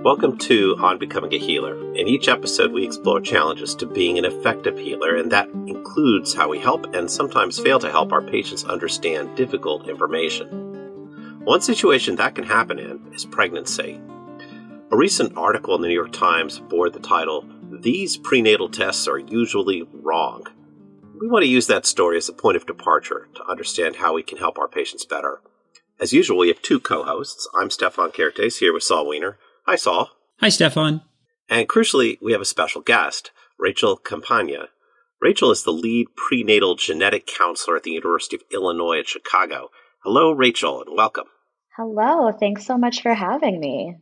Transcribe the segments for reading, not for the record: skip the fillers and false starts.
Welcome to On Becoming a Healer. In each episode, we explore challenges to being an effective healer, and that includes how we help and sometimes fail to help our patients understand difficult information. One situation that can happen in is pregnancy. A recent article in the New York Times bore the title, "These Prenatal Tests Are Usually Wrong." We want to use that story as a point of departure to understand how we can help our patients better. As usual, we have two co-hosts. I'm Stefan Kertes, here with Saul Wiener. Hi, Saul. Hi, Stefan. And crucially, we have a special guest, Rachel Campagna. Rachel is the lead prenatal genetic counselor at the University of Illinois at Chicago. Hello, Rachel, and welcome. Hello. Thanks so much for having me.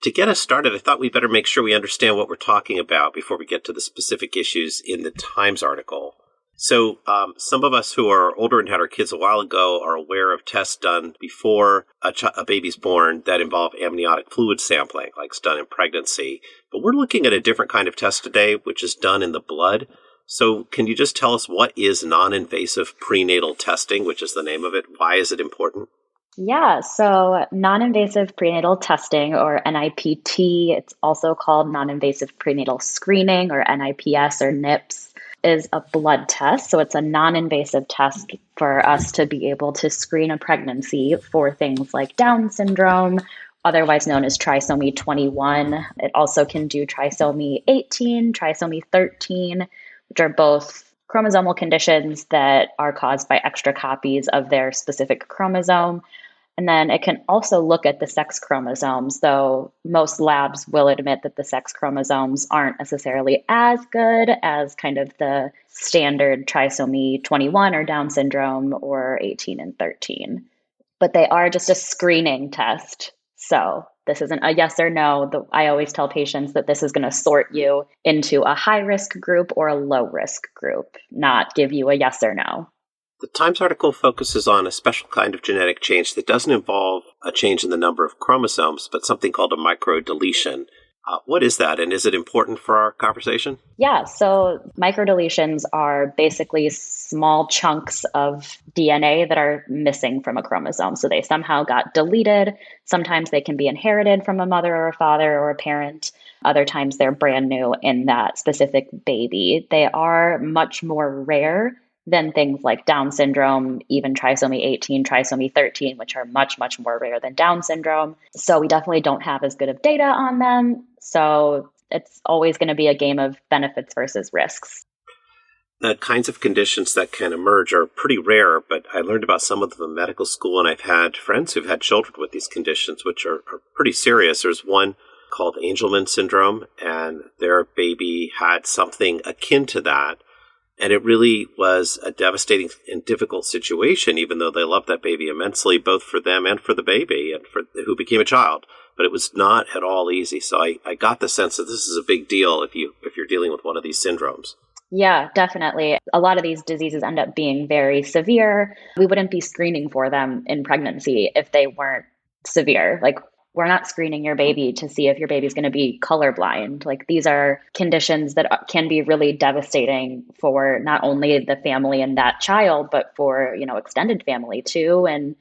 To get us started, I thought we'd better make sure we understand what we're talking about before we get to the specific issues in the Times article. So some of us who are older and had our kids a while ago are aware of tests done before a baby's born that involve amniotic fluid sampling, like it's done in pregnancy. But we're looking at a different kind of test today, which is done in the blood. So can you just tell us what is non-invasive prenatal testing, which is the name of it? Why is it important? Yeah, so non-invasive prenatal testing, or NIPT, it's also called non-invasive prenatal screening, or NIPS, or NIPS, is a blood test. So it's a non-invasive test for us to be able to screen a pregnancy for things like Down syndrome, otherwise known as trisomy 21. It also can do trisomy 18, trisomy 13, which are both chromosomal conditions that are caused by extra copies of their specific chromosome. And then it can also look at the sex chromosomes, though most labs will admit that the sex chromosomes aren't necessarily as good as kind of the standard trisomy 21 or Down syndrome or 18 and 13. But they are just a screening test. So this isn't a yes or no. I always tell patients that this is going to sort you into a high-risk group or a low-risk group, not give you a yes or no. The Times article focuses on a special kind of genetic change that doesn't involve a change in the number of chromosomes, but something called a microdeletion. What is that, and is it important for our conversation? Yeah, so microdeletions are basically small chunks of DNA that are missing from a chromosome. So they somehow got deleted. Sometimes they can be inherited from a mother or a father or a parent. Other times they're brand new in that specific baby. They are much more rare than things like Down syndrome, even trisomy 18, trisomy 13, which are much, much more rare than Down syndrome. So we definitely don't have as good of data on them. So it's always going to be a game of benefits versus risks. The kinds of conditions that can emerge are pretty rare, but I learned about some of them in medical school, and I've had friends who've had children with these conditions, which are pretty serious. There's one called Angelman syndrome, and their baby had something akin to that. And it really was a devastating and difficult situation, even though they loved that baby immensely, both for them and for the baby, and for who became a child. But it was not at all easy. So I got the sense that this is a big deal if you're dealing with one of these syndromes. Yeah, definitely. A lot of these diseases end up being very severe. We wouldn't be screening for them in pregnancy if they weren't severe. Like, we're not screening your baby to see if your baby's going to be colorblind. Like, these are conditions that can be really devastating for not only the family and that child, but for, extended family too, and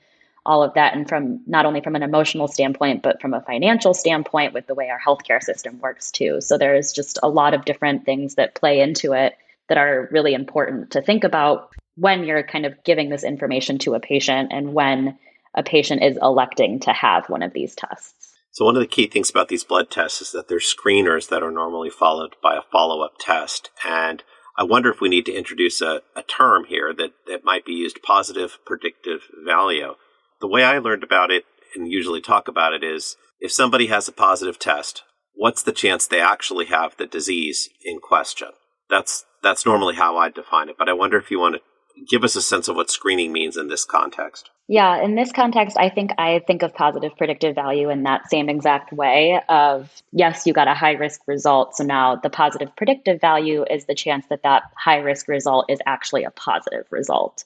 all of that. And from not only from an emotional standpoint, but from a financial standpoint with the way our healthcare system works too. So there's just a lot of different things that play into it that are really important to think about when you're kind of giving this information to a patient and when a patient is electing to have one of these tests. So one of the key things about these blood tests is that they're screeners that are normally followed by a follow-up test. And I wonder if we need to introduce a term here that might be used, positive predictive value. The way I learned about it and usually talk about it is if somebody has a positive test, what's the chance they actually have the disease in question? That's normally how I define it. But I wonder if you want to give us a sense of what screening means in this context. Yeah, in this context, I think of positive predictive value in that same exact way of, yes, you got a high-risk result. So now the positive predictive value is the chance that that high-risk result is actually a positive result.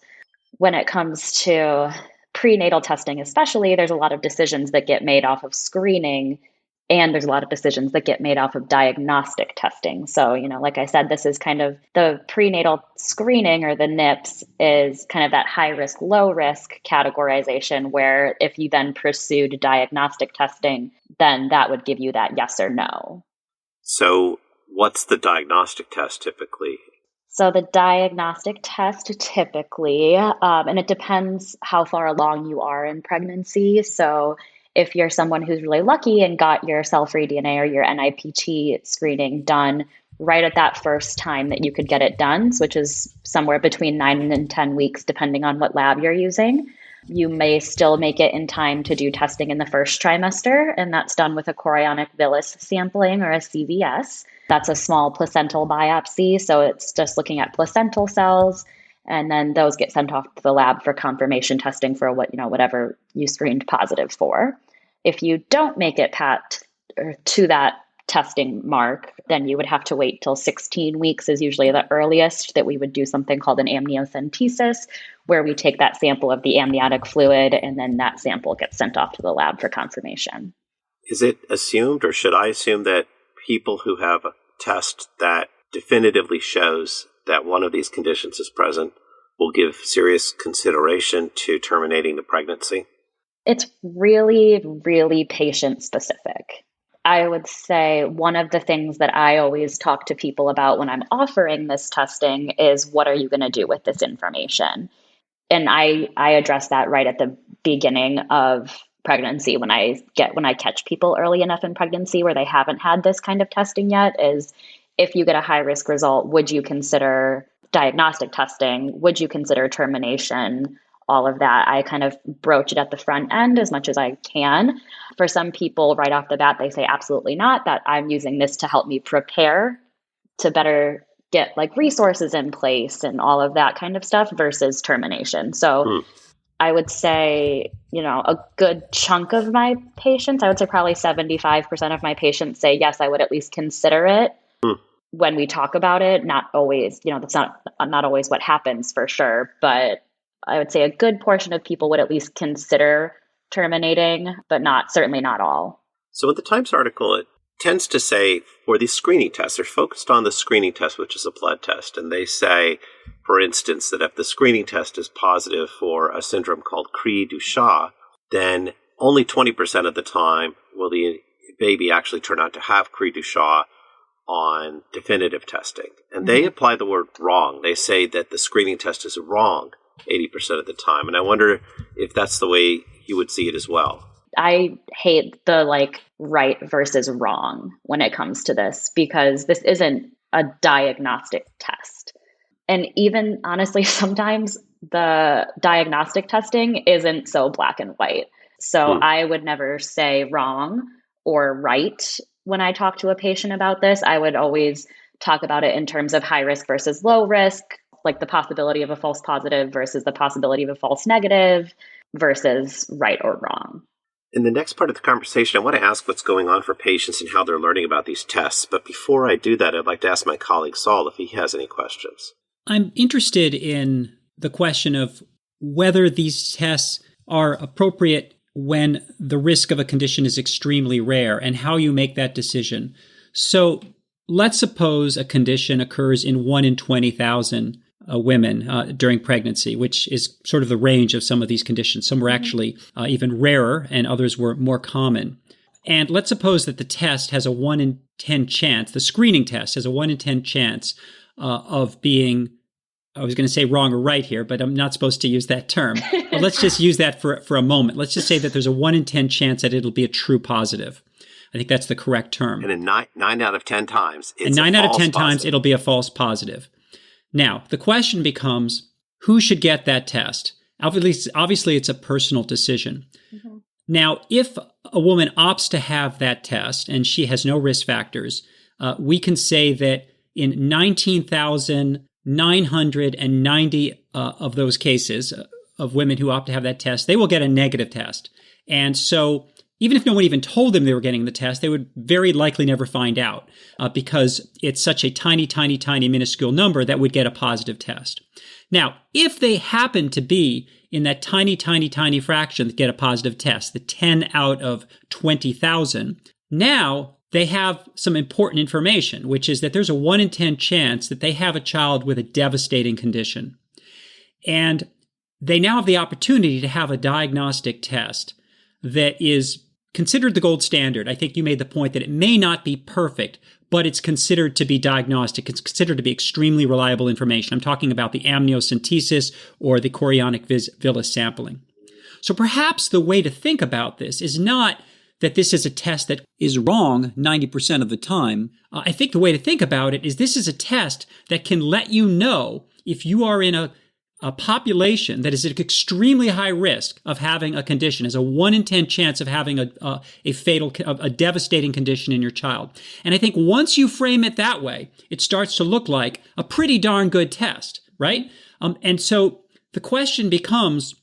When it comes to prenatal testing especially, there's a lot of decisions that get made off of screening, and there's a lot of decisions that get made off of diagnostic testing. So, like I said, this is kind of the prenatal screening, or the NIPS, is kind of that high risk, low risk categorization, where if you then pursued diagnostic testing, then that would give you that yes or no. So what's the diagnostic test typically? So the diagnostic test typically, and it depends how far along you are in pregnancy. So if you're someone who's really lucky and got your cell-free DNA or your NIPT screening done right at that first time that you could get it done, which is somewhere between 9 and 10 weeks, depending on what lab you're using, you may still make it in time to do testing in the first trimester, and that's done with a chorionic villus sampling or a CVS. That's a small placental biopsy, so it's just looking at placental cells, and then those get sent off to the lab for confirmation testing for whatever you screened positive for. If you don't make it to that testing mark, then you would have to wait till 16 weeks is usually the earliest that we would do something called an amniocentesis, where we take that sample of the amniotic fluid and then that sample gets sent off to the lab for confirmation. Is it assumed, or should I assume, that people who have a test that definitively shows that one of these conditions is present will give serious consideration to terminating the pregnancy? It's really, really patient specific. I would say one of the things that I always talk to people about when I'm offering this testing is, what are you going to do with this information? And I address that right at the beginning of pregnancy when I catch people early enough in pregnancy where they haven't had this kind of testing yet, is if you get a high risk result, would you consider diagnostic testing? Would you consider termination? All of that. I kind of broach it at the front end as much as I can. For some people, right off the bat, they say absolutely not, that I'm using this to help me prepare to better get like resources in place and all of that kind of stuff versus termination. So I would say, a good chunk of my patients, I would say probably 75% of my patients say, yes, I would at least consider it when we talk about it. Not always, that's not always what happens for sure, but I would say a good portion of people would at least consider terminating, but certainly not all. So in the Times article, it tends to say for these screening tests, they're focused on the screening test, which is a blood test. And they say, for instance, that if the screening test is positive for a syndrome called Cri-du-Chat, then only 20% of the time will the baby actually turn out to have Cri-du-Chat on definitive testing. And they apply the word wrong. They say that the screening test is wrong 80% of the time. And I wonder if that's the way you would see it as well. I hate the right versus wrong when it comes to this, because this isn't a diagnostic test. And even honestly, sometimes the diagnostic testing isn't so black and white. So I would never say wrong or right when I talk to a patient about this. I would always talk about it in terms of high risk versus low risk, like the possibility of a false positive versus the possibility of a false negative versus right or wrong. In the next part of the conversation, I want to ask what's going on for patients and how they're learning about these tests. But before I do that, I'd like to ask my colleague Saul if he has any questions. I'm interested in the question of whether these tests are appropriate when the risk of a condition is extremely rare and how you make that decision. So let's suppose a condition occurs in 1 in 20,000 women during pregnancy, which is sort of the range of some of these conditions. Some were actually even rarer and others were more common. And let's suppose that the test has a 1 in 10 chance, the screening test has a 1 in 10 chance of being, I was going to say wrong or right here, but I'm not supposed to use that term. But let's just use that for a moment. Let's just say that there's a 1 in 10 chance that it'll be a true positive. I think that's the correct term. And in 9 out of 10 times, it's and 9 out of 10 positive. times, it'll be a false positive. Now, the question becomes, who should get that test? Obviously, it's a personal decision. Mm-hmm. Now, if a woman opts to have that test and she has no risk factors, we can say that in 19,990 of those cases of women who opt to have that test, they will get a negative test. And so even if no one even told them they were getting the test, they would very likely never find out because it's such a tiny, tiny, tiny minuscule number that would get a positive test. Now, if they happen to be in that tiny, tiny, tiny fraction that get a positive test, the 10 out of 20,000, now they have some important information, which is that there's a 1 in 10 chance that they have a child with a devastating condition. And they now have the opportunity to have a diagnostic test that is considered the gold standard. I think you made the point that it may not be perfect, but it's considered to be diagnostic. It's considered to be extremely reliable information. I'm talking about the amniocentesis or the chorionic villus sampling. So perhaps the way to think about this is not that this is a test that is wrong 90% of the time. I think the way to think about it is this is a test that can let you know if you are in a population that is at extremely high risk of having a condition, as a 1 in 10 chance of having a devastating condition in your child. And I think once you frame it that way, it starts to look like a pretty darn good test, right? And so the question becomes,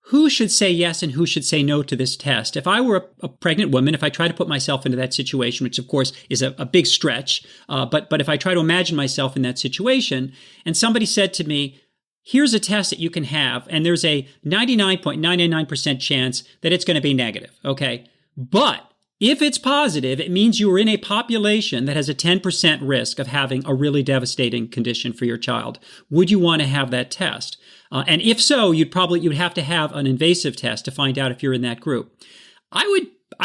who should say yes and who should say no to this test? If I were a pregnant woman, if I try to put myself into that situation, which of course is a big stretch, but if I try to imagine myself in that situation and somebody said to me, here's a test that you can have, and there's a 99.99% chance that it's going to be negative, okay? But if it's positive, it means you are in a population that has a 10% risk of having a really devastating condition for your child. Would you want to have that test? And if so, you'd have to have an invasive test to find out if you're in that group. I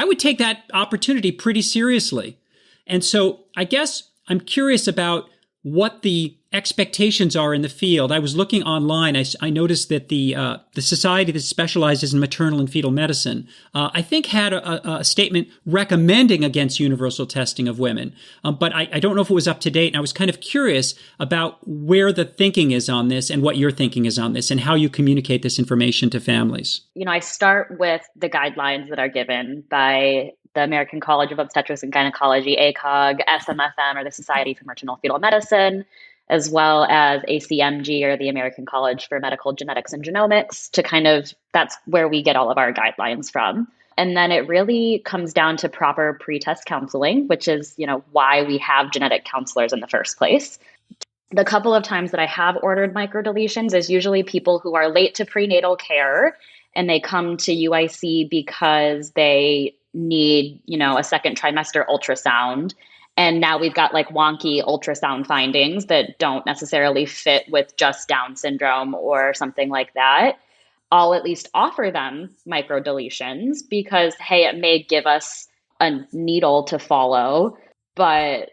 would take that opportunity pretty seriously. And so I guess I'm curious about what the expectations are in the field. I was looking online. I noticed that the society that specializes in maternal and fetal medicine, I think, had a statement recommending against universal testing of women. But I don't know if it was up to date. And I was kind of curious about where the thinking is on this and what your thinking is on this and how you communicate this information to families. I start with the guidelines that are given by the American College of Obstetrics and Gynecology, ACOG, SMFM, or the Society for Maternal Fetal Medicine, as well as ACMG, or the American College for Medical Genetics and Genomics, that's where we get all of our guidelines from. And then it really comes down to proper pre-test counseling, which is, why we have genetic counselors in the first place. The couple of times that I have ordered microdeletions is usually people who are late to prenatal care, and they come to UIC because they need, a second trimester ultrasound. And now we've got wonky ultrasound findings that don't necessarily fit with just Down syndrome or something like that. I'll at least offer them microdeletions because, hey, it may give us a needle to follow, but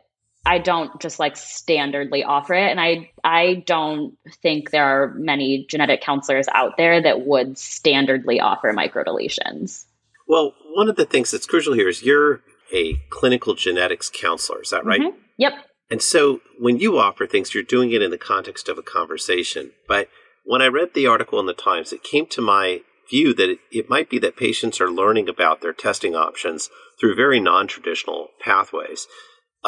I don't just standardly offer it. And I don't think there are many genetic counselors out there that would standardly offer microdeletions. Well, one of the things that's crucial here is you're a clinical genetics counselor. Is that right? Mm-hmm. Yep. And so when you offer things, you're doing it in the context of a conversation. But when I read the article in the Times, it came to my view that it might be that patients are learning about their testing options through very non-traditional pathways.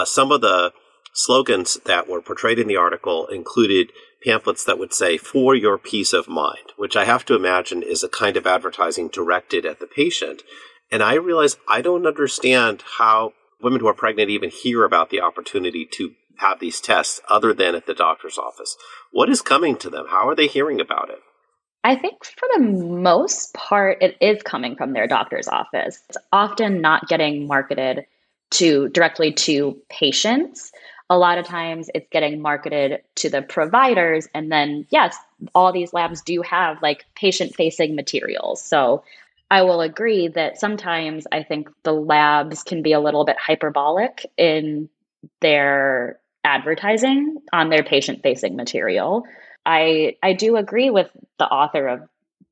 Some of the slogans that were portrayed in the article included pamphlets that would say, "For your peace of mind," which I have to imagine is a kind of advertising directed at the patient. And I realize I don't understand how women who are pregnant even hear about the opportunity to have these tests other than at the doctor's office. What is coming to them? How are they hearing about it? I think for the most part, it is coming from their doctor's office. It's often not getting marketed directly to patients. A lot of times it's getting marketed to the providers. And then, yes, all these labs do have patient-facing materials. So I will agree that sometimes I think the labs can be a little bit hyperbolic in their advertising on their patient-facing material. I do agree with the author of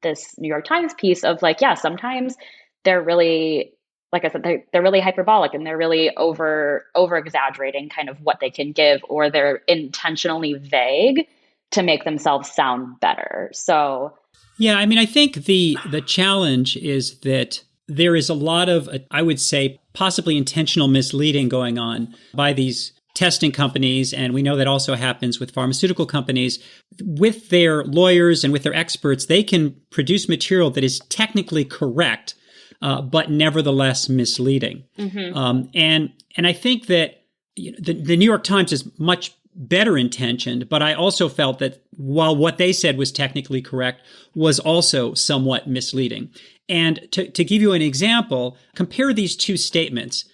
this New York Times piece of sometimes they're really, like I said, they're really hyperbolic and they're really over exaggerating kind of what they can give, or they're intentionally vague to make themselves sound better. So yeah, I mean, I think the challenge is that there is a lot of, I would say, possibly intentional misleading going on by these testing companies. And we know that also happens with pharmaceutical companies. With their lawyers and with their experts, they can produce material that is technically correct, but nevertheless misleading. Mm-hmm. And I think that the New York Times is much better intentioned, but I also felt that while what they said was technically correct, was also somewhat misleading. And to give you an example, compare these two statements.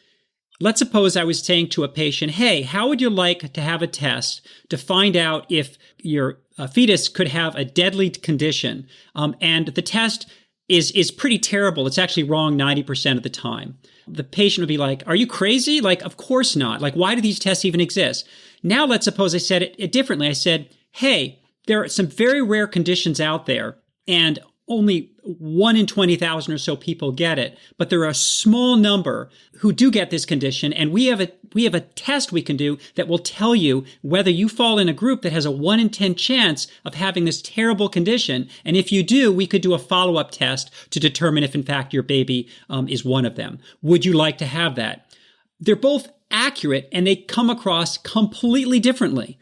Let's suppose I was saying to a patient, hey, how would you like to have a test to find out if your fetus could have a deadly condition? And the test is pretty terrible. It's actually wrong 90% of the time. The patient would be like, are you crazy? Like, of course not. Like, why do these tests even exist? Now, let's suppose I said it differently. I said, hey, there are some very rare conditions out there, and only 1 in 20,000 or so people get it, but there are a small number who do get this condition, and we have a test we can do that will tell you whether you fall in a group that has a 1 in 10 chance of having this terrible condition, and if you do, we could do a follow-up test to determine if in fact your baby is one of them. Would you like to have that? They're both accurate, and they come across completely differently,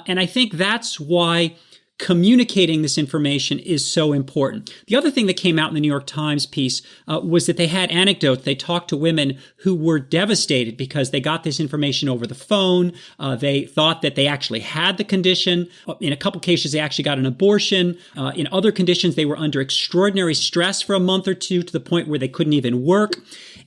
and I think that's why communicating this information is so important. The other thing that came out in the New York Times piece was that they had anecdotes. They talked to women who were devastated because they got this information over the phone. They thought that they actually had the condition. In a couple cases, they actually got an abortion. In other conditions, they were under extraordinary stress for a month or two to the point where they couldn't even work.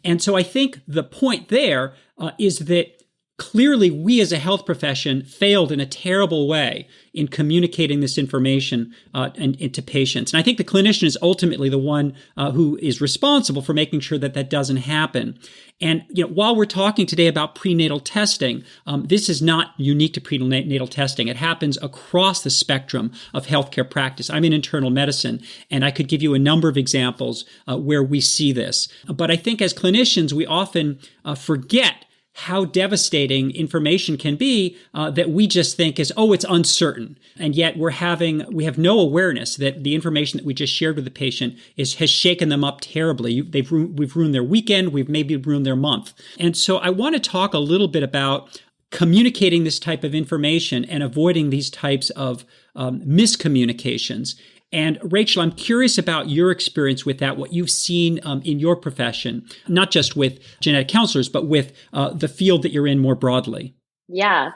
And so I think the point there is that clearly, we as a health profession failed in a terrible way in communicating this information to patients. And I think the clinician is ultimately the one who is responsible for making sure that that doesn't happen. And while we're talking today about prenatal testing, this is not unique to prenatal testing. It happens across the spectrum of healthcare practice. I'm in internal medicine, and I could give you a number of examples where we see this. But I think as clinicians, we often forget how devastating information can be that we just think is, it's uncertain. And yet we have no awareness that the information that we just shared with the patient has shaken them up terribly. We've ruined their weekend. We've maybe ruined their month. And so I want to talk a little bit about communicating this type of information and avoiding these types of miscommunications. And Rachel, I'm curious about your experience with that, what you've seen in your profession, not just with genetic counselors, but with the field that you're in more broadly. Yeah.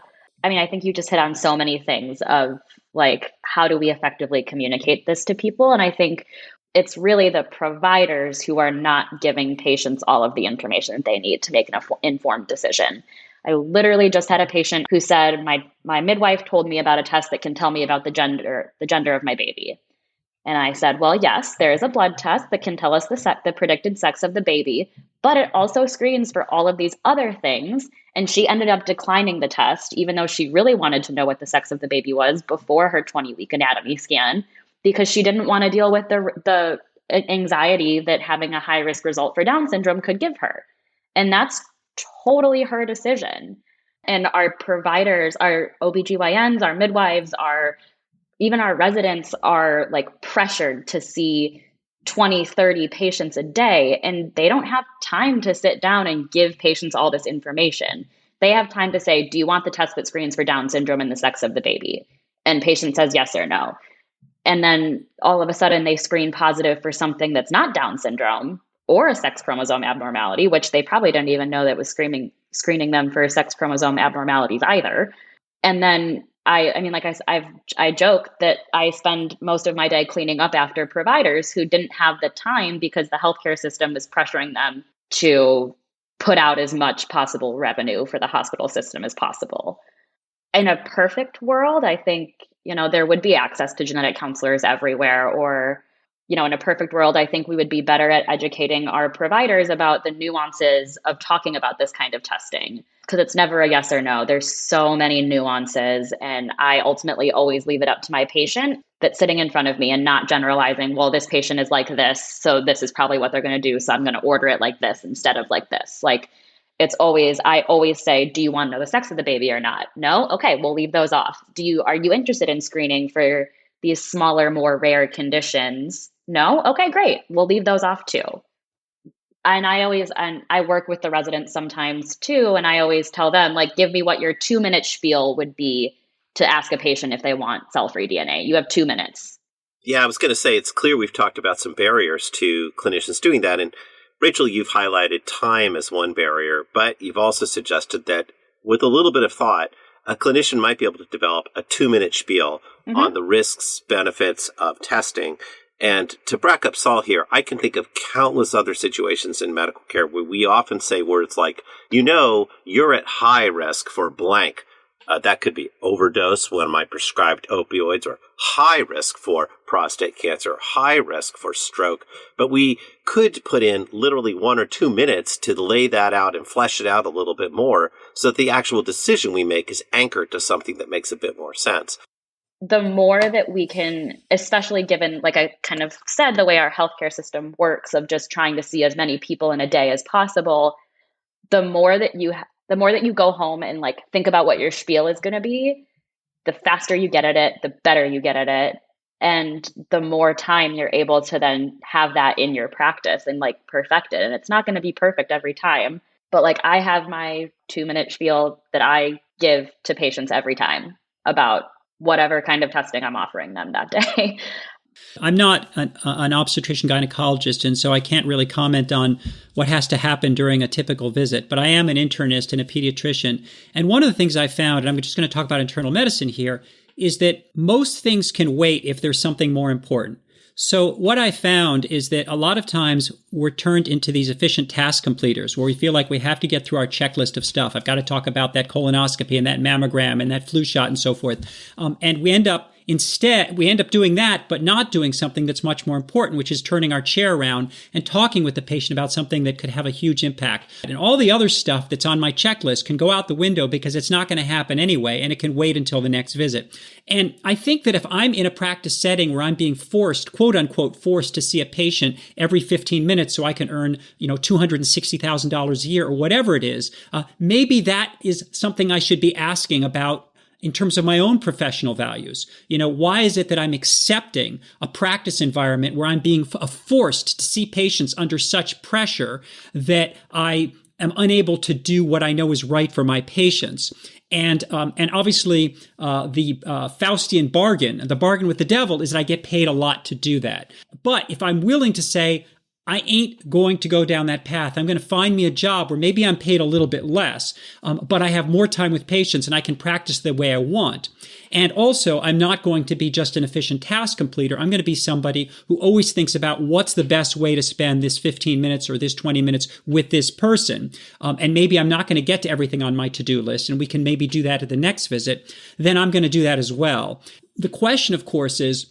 I mean, I think you just hit on so many things of like, how do we effectively communicate this to people? And I think it's really the providers who are not giving patients all of the information that they need to make an informed decision. I literally just had a patient who said, my midwife told me about a test that can tell me about the gender of my baby. And I said, well, yes, there is a blood test that can tell us the predicted sex of the baby, but it also screens for all of these other things. And she ended up declining the test, even though she really wanted to know what the sex of the baby was before her 20-week anatomy scan, because she didn't want to deal with the anxiety that having a high-risk result for Down syndrome could give her. And that's totally her decision. And our providers, our OBGYNs, our midwives, even our residents are like pressured to see 20, 30 patients a day, and they don't have time to sit down and give patients all this information. They have time to say, do you want the test that screens for Down syndrome and the sex of the baby? And patient says yes or no. And then all of a sudden they screen positive for something that's not Down syndrome or a sex chromosome abnormality, which they probably didn't even know that was screening them for sex chromosome abnormalities either. And then I joke that I spend most of my day cleaning up after providers who didn't have the time because the healthcare system is pressuring them to put out as much possible revenue for the hospital system as possible. In a perfect world, I think, there would be access to genetic counselors everywhere, or, in a perfect world, I think we would be better at educating our providers about the nuances of talking about this kind of testing. Because it's never a yes or no. There's so many nuances. And I ultimately always leave it up to my patient that's sitting in front of me and not generalizing, well, this patient is like this, so this is probably what they're going to do. So I'm going to order it like this instead of like this. Like I always say, do you want to know the sex of the baby or not? No? Okay, we'll leave those off. Are you interested in screening for these smaller, more rare conditions? No? Okay, great. We'll leave those off too. And I work with the residents sometimes too. And I always tell them, like, give me what your 2-minute spiel would be to ask a patient if they want cell-free DNA. You have 2 minutes. Yeah, I was going to say, it's clear we've talked about some barriers to clinicians doing that. And Rachel, you've highlighted time as one barrier, but you've also suggested that with a little bit of thought, a clinician might be able to develop a 2-minute spiel on the risks, benefits of testing. And to back up Saul here, I can think of countless other situations in medical care where we often say words like, you're at high risk for blank. That could be overdose when I prescribed opioids, or high risk for prostate cancer, high risk for stroke. But we could put in literally 1 or 2 minutes to lay that out and flesh it out a little bit more so that the actual decision we make is anchored to something that makes a bit more sense. The more that we can, especially given, like I kind of said, the way our healthcare system works of just trying to see as many people in a day as possible, the more that you go home and like think about what your spiel is going to be, the faster you get at it, the better you get at it. And the more time you're able to then have that in your practice and like perfect it. And it's not going to be perfect every time, but like I have my 2-minute spiel that I give to patients every time about whatever kind of testing I'm offering them that day. I'm not an obstetrician gynecologist, and so I can't really comment on what has to happen during a typical visit, but I am an internist and a pediatrician. And one of the things I found, and I'm just going to talk about internal medicine here, is that most things can wait if there's something more important. So what I found is that a lot of times we're turned into these efficient task completers where we feel like we have to get through our checklist of stuff. I've got to talk about that colonoscopy and that mammogram and that flu shot and so forth. And we end up doing that, but not doing something that's much more important, which is turning our chair around and talking with the patient about something that could have a huge impact. And all the other stuff that's on my checklist can go out the window because it's not going to happen anyway, and it can wait until the next visit. And I think that if I'm in a practice setting where I'm being forced, quote unquote, forced to see a patient every 15 minutes so I can earn, $260,000 a year or whatever it is, maybe that is something I should be asking about in terms of my own professional values. Why is it that I'm accepting a practice environment where I'm being forced to see patients under such pressure that I am unable to do what I know is right for my patients? And obviously, the Faustian bargain, the bargain with the devil, is that I get paid a lot to do that. But if I'm willing to say, I ain't going to go down that path. I'm going to find me a job where maybe I'm paid a little bit less, but I have more time with patients and I can practice the way I want. And also, I'm not going to be just an efficient task completer. I'm going to be somebody who always thinks about what's the best way to spend this 15 minutes or this 20 minutes with this person. And maybe I'm not going to get to everything on my to-do list, and we can maybe do that at the next visit. Then I'm going to do that as well. The question, of course, is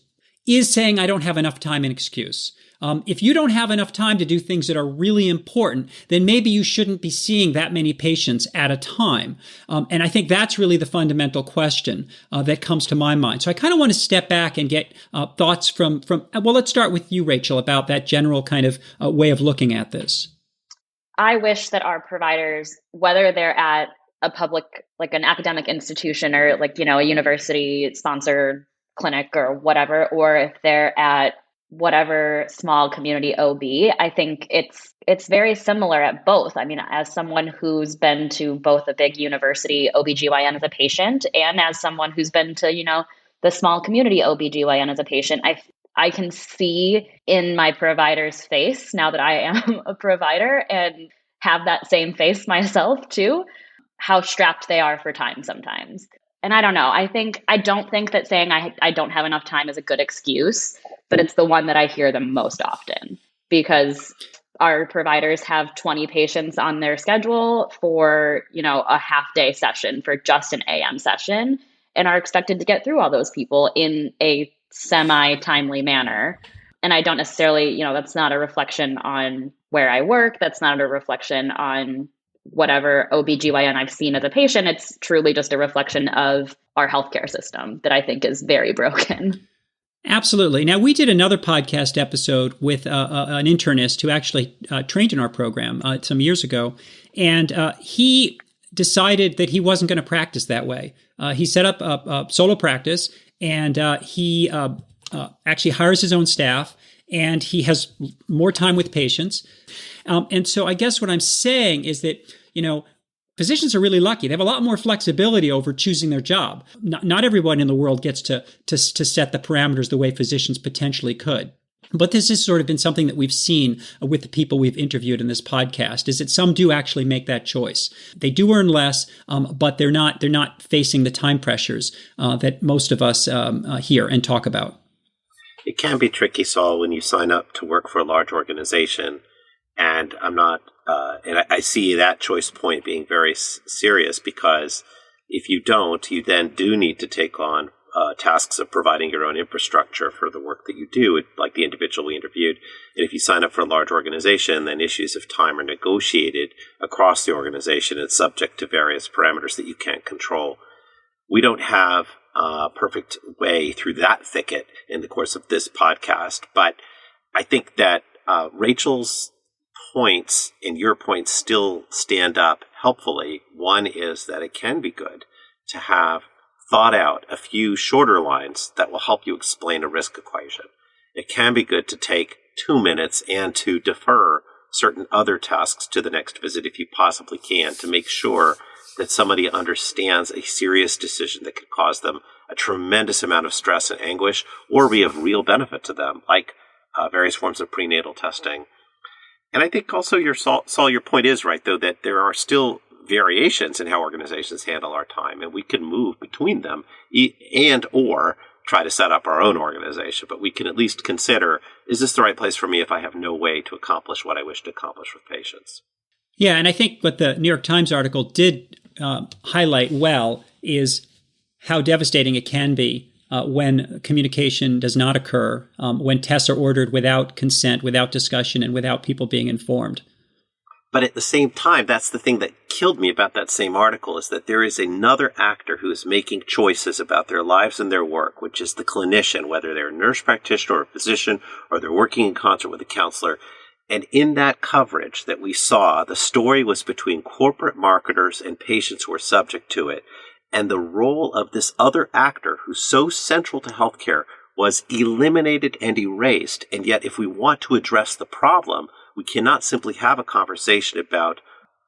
saying I don't have enough time an excuse? If you don't have enough time to do things that are really important, then maybe you shouldn't be seeing that many patients at a time. And I think that's really the fundamental question that comes to my mind. So I kind of want to step back and get thoughts from, let's start with you, Rachel, about that general kind of way of looking at this. I wish that our providers, whether they're at a public, like an academic institution or like, a university sponsored clinic or whatever, or if they're at whatever small community OB, I think it's very similar at both. I mean, as someone who's been to both a big university OBGYN as a patient and as someone who's been to, the small community OBGYN as a patient, I can see in my provider's face now that I am a provider and have that same face myself too, how strapped they are for time sometimes. And I don't know. I don't think that saying I don't have enough time is a good excuse, but it's the one that I hear the most often because our providers have 20 patients on their schedule for, a half day session for just an AM session and are expected to get through all those people in a semi-timely manner. And I don't necessarily, that's not a reflection on where I work. That's not a reflection on whatever OBGYN I've seen as a patient. It's truly just a reflection of our healthcare system that I think is very broken. Absolutely. Now, we did another podcast episode with an internist who actually trained in our program some years ago, and he decided that he wasn't going to practice that way. He set up a solo practice, and he actually hires his own staff, and he has more time with patients. And so I guess what I'm saying is that, physicians are really lucky. They have a lot more flexibility over choosing their job. Not everyone in the world gets to set the parameters the way physicians potentially could. But this has sort of been something that we've seen with the people we've interviewed in this podcast, is that some do actually make that choice. They do earn less, but they're not facing the time pressures that most of us hear and talk about. It can be tricky, Saul, when you sign up to work for a large organization. And I'm not, and I see that choice point being very serious because If you don't, you then do need to take on tasks of providing your own infrastructure for the work that you do, like the individual we interviewed. And if you sign up for a large organization, then issues of time are negotiated across the organization and subject to various parameters that you can't control. We don't have a perfect way through that thicket in the course of this podcast, but I think that Rachel's points and your points still stand up helpfully. One is that it can be good to have thought out a few shorter lines that will help you explain a risk equation. It can be good to take 2 minutes and to defer certain other tasks to the next visit if you possibly can, to make sure that somebody understands a serious decision that could cause them a tremendous amount of stress and anguish or be of real benefit to them, like various forms of prenatal testing. And I think also Saul, your point is right, though, that there are still variations in how organizations handle our time, and we can move between them and or try to set up our own organization. But we can at least consider, is this the right place for me if I have no way to accomplish what I wish to accomplish with patients? Yeah, and I think what the New York Times article did highlight well is how devastating it can be when communication does not occur, when tests are ordered without consent, without discussion, and without people being informed. But at the same time, that's the thing that killed me about that same article, is that there is another actor who is making choices about their lives and their work, which is the clinician, whether they're a nurse practitioner or a physician, or they're working in concert with a counselor. And in that coverage that we saw, the story was between corporate marketers and patients who were subject to it. And the role of this other actor, who's so central to healthcare, was eliminated and erased. And yet, if we want to address the problem, we cannot simply have a conversation about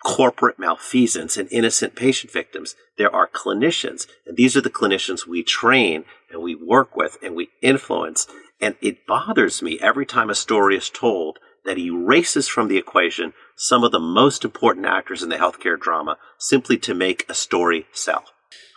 corporate malfeasance and innocent patient victims. There are clinicians, and these are the clinicians we train and we work with and we influence. And it bothers me every time a story is told that erases from the equation some of the most important actors in the healthcare drama simply to make a story sell.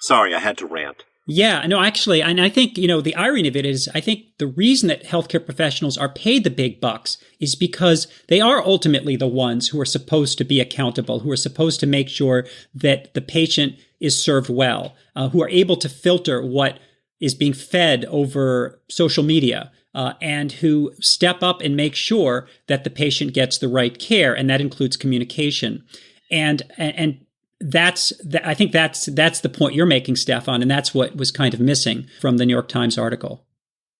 Sorry, I had to rant. Yeah, no, actually, and I think, the irony of it is, I think the reason that healthcare professionals are paid the big bucks is because they are ultimately the ones who are supposed to be accountable, who are supposed to make sure that the patient is served well, who are able to filter what is being fed over social media, and who step up and make sure that the patient gets the right care, and that includes communication. And I think that's the point you're making, Stefan, and that's what was kind of missing from the New York Times article.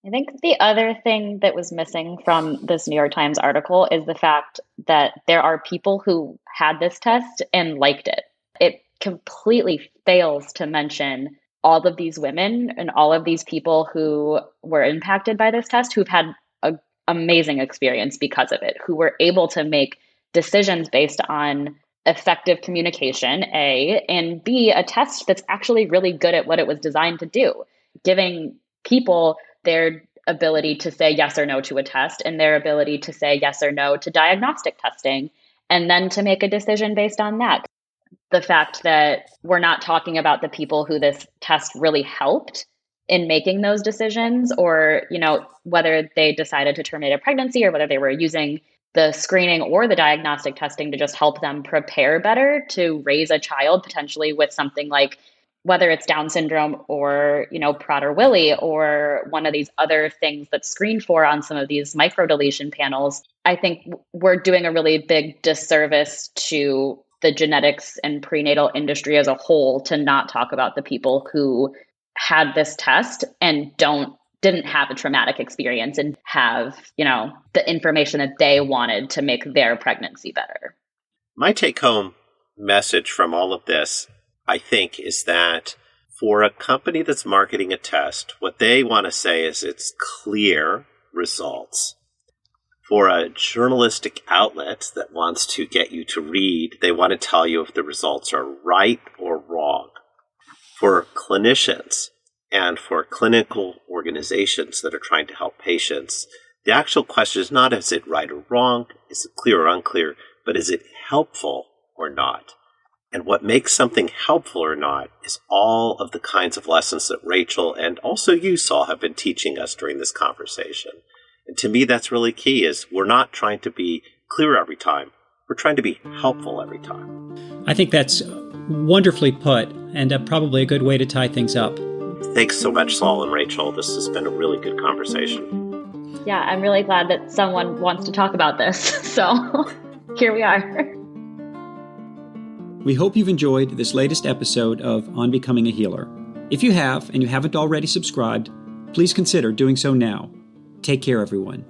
I think the other thing that was missing from this New York Times article is the fact that there are people who had this test and liked it. It completely fails to mention all of these women and all of these people who were impacted by this test who've had an amazing experience because of it, who were able to make decisions based on effective communication, A, and B, a test that's actually really good at what it was designed to do, giving people their ability to say yes or no to a test and their ability to say yes or no to diagnostic testing, and then to make a decision based on that. The fact that we're not talking about the people who this test really helped in making those decisions, or, whether they decided to terminate a pregnancy or whether they were using the screening or the diagnostic testing to just help them prepare better to raise a child potentially with something like, whether it's Down syndrome or, Prader-Willi or one of these other things that's screened for on some of these microdeletion panels. I think we're doing a really big disservice to the genetics and prenatal industry as a whole to not talk about the people who had this test and didn't have a traumatic experience and have, the information that they wanted to make their pregnancy better. My take-home message from all of this, I think, is that for a company that's marketing a test, what they want to say is it's clear results. For a journalistic outlet that wants to get you to read, they want to tell you if the results are right or wrong. For clinicians and for clinical organizations that are trying to help patients, the actual question is not, is it right or wrong, is it clear or unclear, but is it helpful or not? And what makes something helpful or not is all of the kinds of lessons that Rachel and also you, Saul, have been teaching us during this conversation. And to me, that's really key, is we're not trying to be clear every time. We're trying to be helpful every time. I think that's wonderfully put, and probably a good way to tie things up. Thanks so much, Saul and Rachel. This has been a really good conversation. Yeah, I'm really glad that someone wants to talk about this. So here we are. We hope you've enjoyed this latest episode of On Becoming a Healer. If you have, and you haven't already subscribed, please consider doing so now. Take care, everyone.